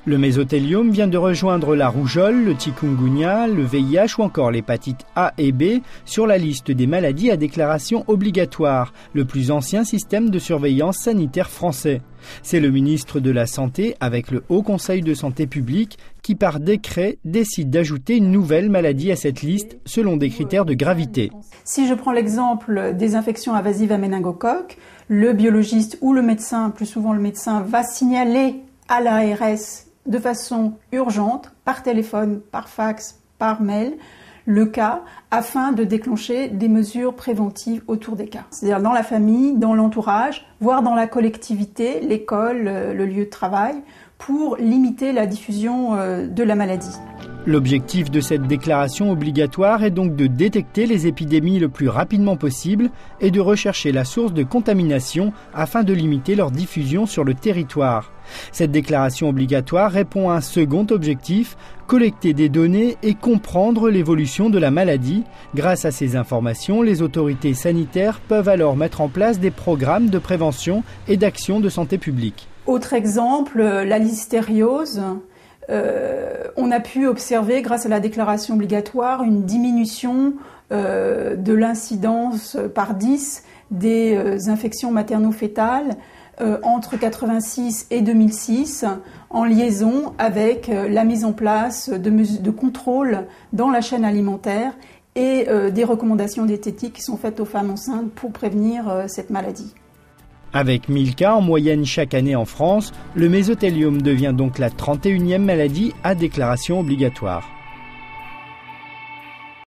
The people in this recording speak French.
Le mésothéliome vient de rejoindre la rougeole, le chikungunya, le VIH ou encore l'hépatite A et B sur la liste des maladies à déclaration obligatoire, le plus ancien système de surveillance sanitaire français. C'est le ministre de la Santé, avec le Haut Conseil de santé publique, qui par décret décide d'ajouter une nouvelle maladie à cette liste selon des critères de gravité. Si je prends l'exemple des infections invasives à méningocoque, le biologiste ou le médecin, plus souvent le médecin, va signaler à l'ARS de façon urgente, par téléphone, par fax, par mail, le cas, afin de déclencher des mesures préventives autour des cas. C'est-à-dire dans la famille, dans l'entourage, voire dans la collectivité, l'école, le lieu de travail, pour limiter la diffusion de la maladie. L'objectif de cette déclaration obligatoire est donc de détecter les épidémies le plus rapidement possible et de rechercher la source de contamination afin de limiter leur diffusion sur le territoire. Cette déclaration obligatoire répond à un second objectif, collecter des données et comprendre l'évolution de la maladie. Grâce à ces informations, les autorités sanitaires peuvent alors mettre en place des programmes de prévention et d'action de santé publique. Autre exemple, la listériose. On a pu observer, grâce à la déclaration obligatoire, une diminution de l'incidence par 10 des infections materno-fétales entre 1986 et 2006, en liaison avec la mise en place de contrôles dans la chaîne alimentaire et des recommandations diététiques qui sont faites aux femmes enceintes pour prévenir cette maladie. Avec 1000 cas en moyenne chaque année en France, le mésothéliome devient donc la 31e maladie à déclaration obligatoire.